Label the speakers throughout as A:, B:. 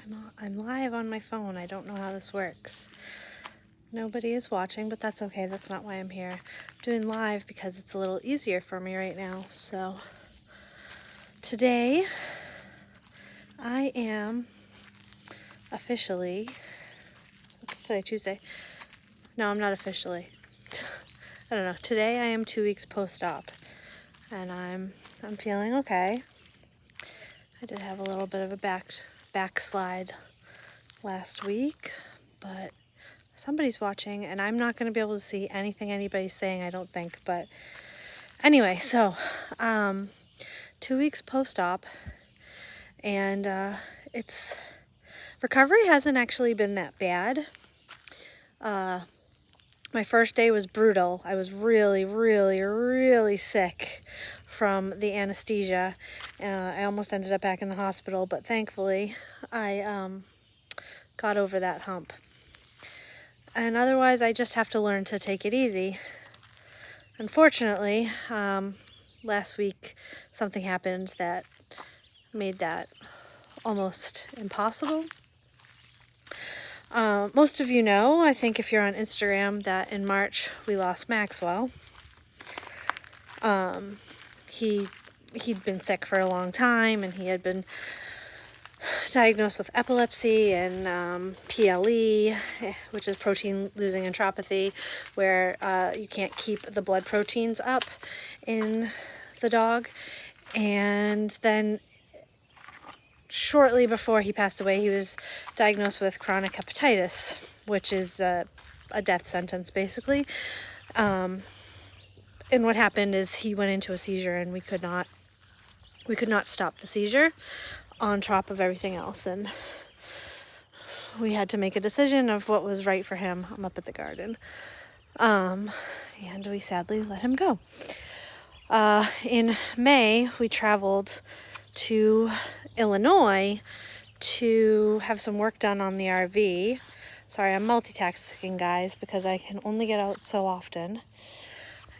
A: I'm live on my phone. I don't know how this works. Nobody is watching, but that's okay. That's not why I'm here. I'm doing live because it's a little easier for me right now. So today I am officially, what's today, Tuesday? No, I'm not officially. I don't know. Today I am 2 weeks post-op and I'm feeling okay. I did have a little bit of a backslide last week, but somebody's watching and I'm not going to be able to see anything anybody's saying, I don't think. But anyway, so 2 weeks post-op, and it's recovery hasn't actually been that bad. My first day was brutal. I was really sick from the anesthesia. I almost ended up back in the hospital, but thankfully I got over that hump. And otherwise, I just have to learn to take it easy. Unfortunately, last week something happened that made that almost impossible. Most of you know, I think if you're on Instagram, that in March we lost Maxwell. He'd been sick for a long time, and he had been diagnosed with epilepsy and PLE, which is protein losing enteropathy, where you can't keep the blood proteins up in the dog. And then shortly before he passed away, he was diagnosed with chronic hepatitis, which is a death sentence, basically. And what happened is he went into a seizure, and we could not stop the seizure on top of everything else. And we had to make a decision of what was right for him. I'm up at the garden. And we sadly let him go. In May, we traveled to Illinois to have some work done on the RV. Sorry, I'm multitasking, guys, because I can only get out so often.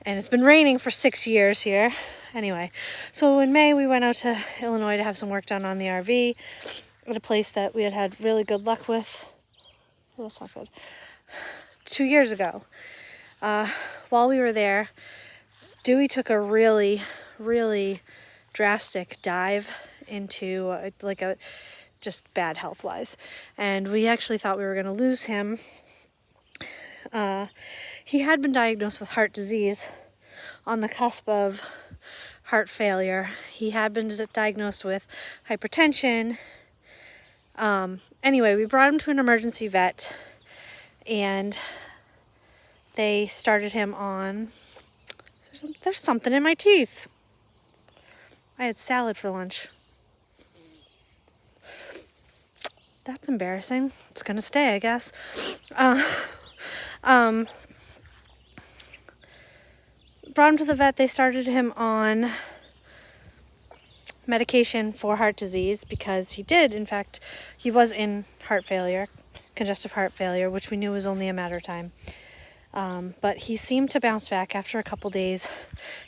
A: And it's been raining for 6 years here. Anyway, so in May we went out to Illinois to have some work done on the RV at a place that we had had really good luck with. Oh, that's not good. 2 years ago, while we were there, Dewey took a really drastic dive into just bad health-wise, and we actually thought we were going to lose him. He had been diagnosed with heart disease, on the cusp of heart failure. He had been diagnosed with hypertension. Anyway, we brought him to an emergency vet, and they started him on... There's something in my teeth. I had salad for lunch. That's embarrassing. It's gonna stay, I guess. Brought him to the vet. They started him on medication for heart disease because he was in heart failure, congestive heart failure, which we knew was only a matter of time. But he seemed to bounce back after a couple days.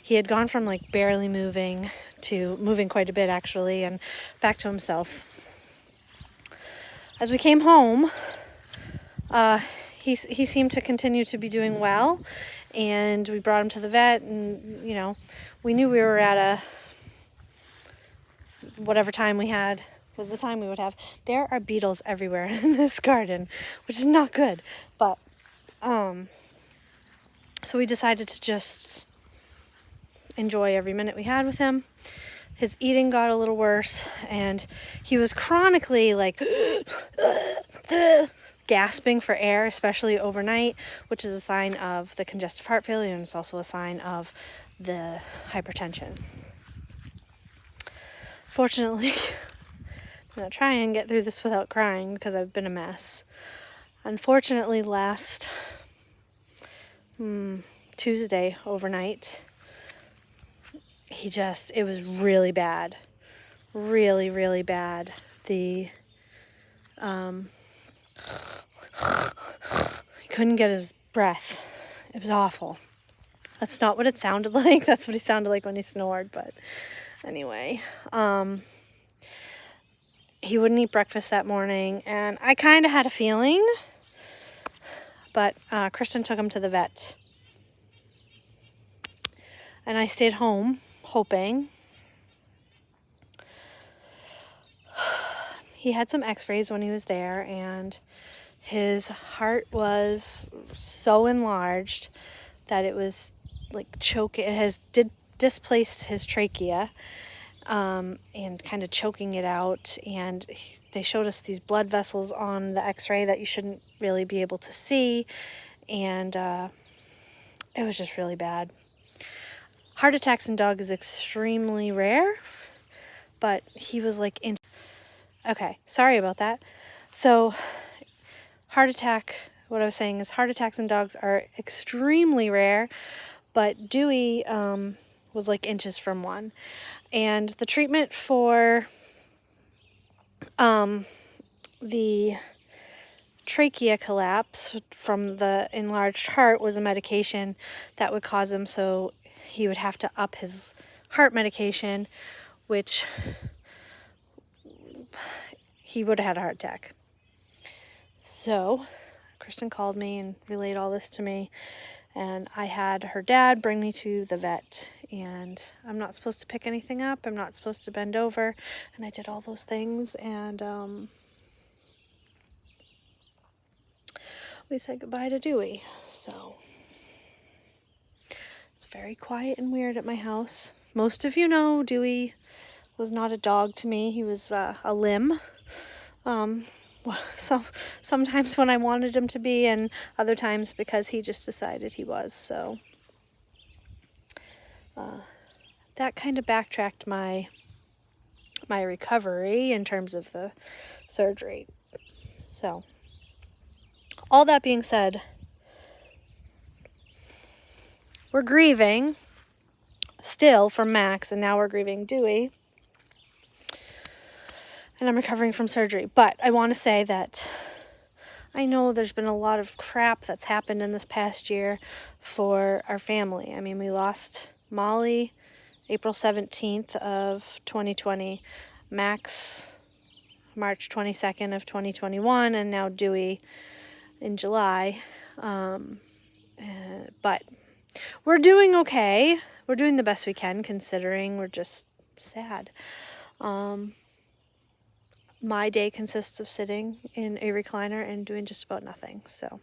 A: He had gone from barely moving to moving quite a bit, actually, and back to himself. As we came home, he seemed to continue to be doing well, and we brought him to the vet, and we knew we were at whatever time we had was the time we would have. There are beetles everywhere in this garden, which is not good, but so we decided to just enjoy every minute we had with him. His eating got a little worse, and he was chronically gasping for air, especially overnight, which is a sign of the congestive heart failure, and it's also a sign of the hypertension. Fortunately, I'm going to try and get through this without crying because I've been a mess. Unfortunately, last Tuesday overnight, it was really bad. Really bad. He couldn't get his breath. It was awful. That's not what it sounded like. That's what he sounded like when he snored, but anyway. he wouldn't eat breakfast that morning, and I kind of had a feeling, but Kristen took him to the vet. And I stayed home, hoping. He had some x-rays when he was there, and his heart was so enlarged that it was like choking. It has displaced his trachea, and kind of choking it out. And they showed us these blood vessels on the x-ray that you shouldn't really be able to see. And it was just really bad. Heart attacks in dogs is extremely rare, but he was like in. Okay, sorry about that. So heart attack, what I was saying is heart attacks in dogs are extremely rare, but Dewey was like inches from one. And the treatment for the trachea collapse from the enlarged heart was a medication that would cause him, so he would have to up his heart medication, which he would have had a heart attack. So Kristen called me and relayed all this to me, and I had her dad bring me to the vet. And I'm not supposed to pick anything up, I'm not supposed to bend over, and I did all those things, and we said goodbye to Dewey. So it's very quiet and weird at my house. Most of you know Dewey was not a dog to me. He was a limb. Sometimes when I wanted him to be, and other times because he just decided he was. So that kind of backtracked my recovery in terms of the surgery. So all that being said, we're grieving still for Max, and now we're grieving Dewey. And I'm recovering from surgery. But I want to say that I know there's been a lot of crap that's happened in this past year for our family. I mean, we lost Molly April 17th of 2020, Max March 22nd of 2021, and now Dewey in July. But we're doing okay. We're doing the best we can, considering we're just sad. My day consists of sitting in a recliner and doing just about nothing. So,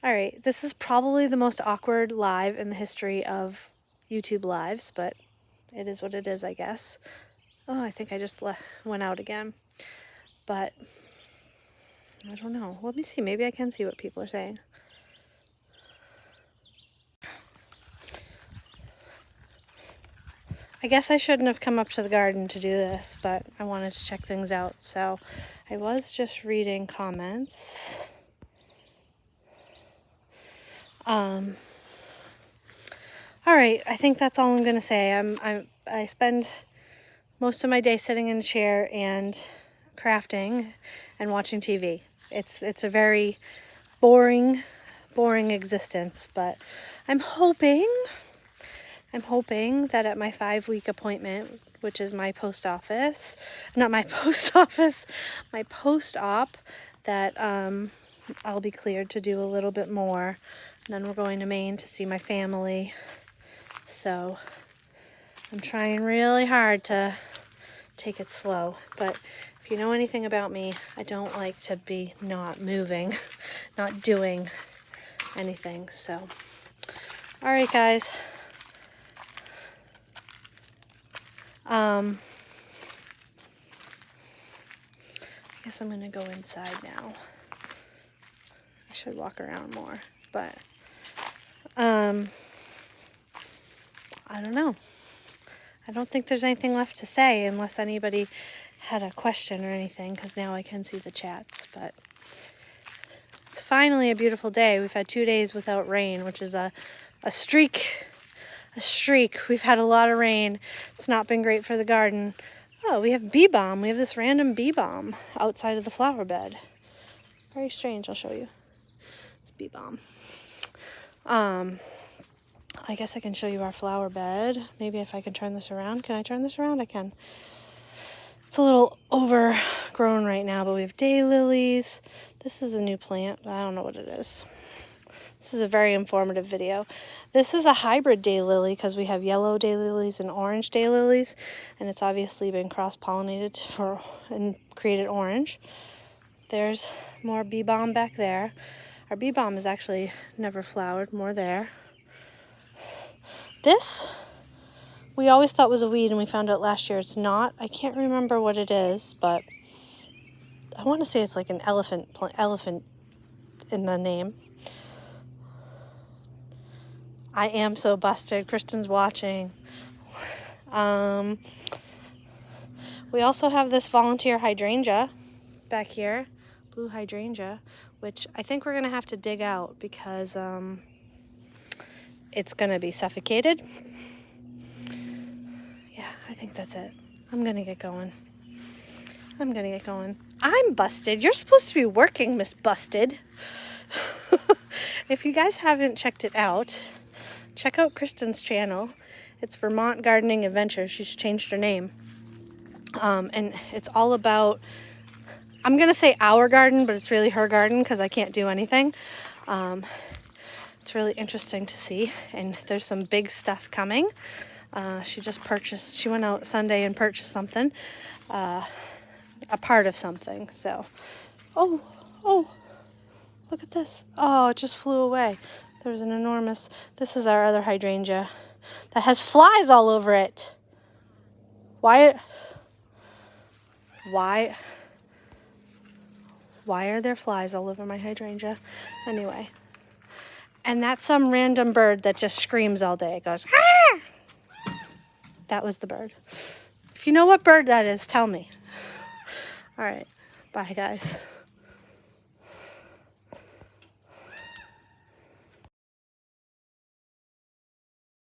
A: all right, this is probably the most awkward live in the history of YouTube lives, but it is what it is, I guess. Oh, I think I just went out again. But I don't know. Let me see. Maybe I can see what people are saying. I guess I shouldn't have come up to the garden to do this, but I wanted to check things out. So I was just reading comments. All right, I think that's all I'm gonna say. I spend most of my day sitting in a chair and crafting and watching TV. It's a very boring existence, but I'm hoping that at my 5-week appointment, which is my post-op, that I'll be cleared to do a little bit more. And then we're going to Maine to see my family. So I'm trying really hard to take it slow. But if you know anything about me, I don't like to be not moving, not doing anything. So, all right, guys. I guess I'm gonna go inside now. I should walk around more, but I don't know. I don't think there's anything left to say unless anybody had a question or anything, because now I can see the chats. But it's finally a beautiful day. We've had 2 days without rain, which is a streak. We've had a lot of rain. It's not been great for the garden. Oh, we have bee balm. We have this random bee balm outside of the flower bed. Very strange. I'll show you. It's bee balm. I guess I can show you our flower bed. Maybe if I can turn this around. Can I turn this around? I can. It's a little overgrown right now, but we have daylilies. This is a new plant. I don't know what it is. This is a very informative video. This is a hybrid daylily because we have yellow daylilies and orange daylilies, and it's obviously been cross-pollinated and created orange. There's more bee balm back there. Our bee balm is actually never flowered, more there. This, we always thought was a weed, and we found out last year it's not. I can't remember what it is, but I want to say it's like an elephant in the name. I am so busted. Kristen's watching. We also have this volunteer hydrangea back here, blue hydrangea, which I think we're going to have to dig out because it's going to be suffocated. Yeah, I think that's it. I'm going to get going. I'm busted. You're supposed to be working, Miss Busted. If you guys haven't checked it out, check out Kristen's channel. It's Vermont Gardening Adventure. She's changed her name. And it's all about, I'm going to say our garden, but it's really her garden because I can't do anything. It's really interesting to see. And there's some big stuff coming. She went out Sunday and purchased something, a part of something. So, oh, look at this. Oh, it just flew away. There's an enormous, this is our other hydrangea that has flies all over it. Why are there flies all over my hydrangea? Anyway, and that's some random bird that just screams all day. It goes, ah! That was the bird. If you know what bird that is, tell me. All right, bye guys.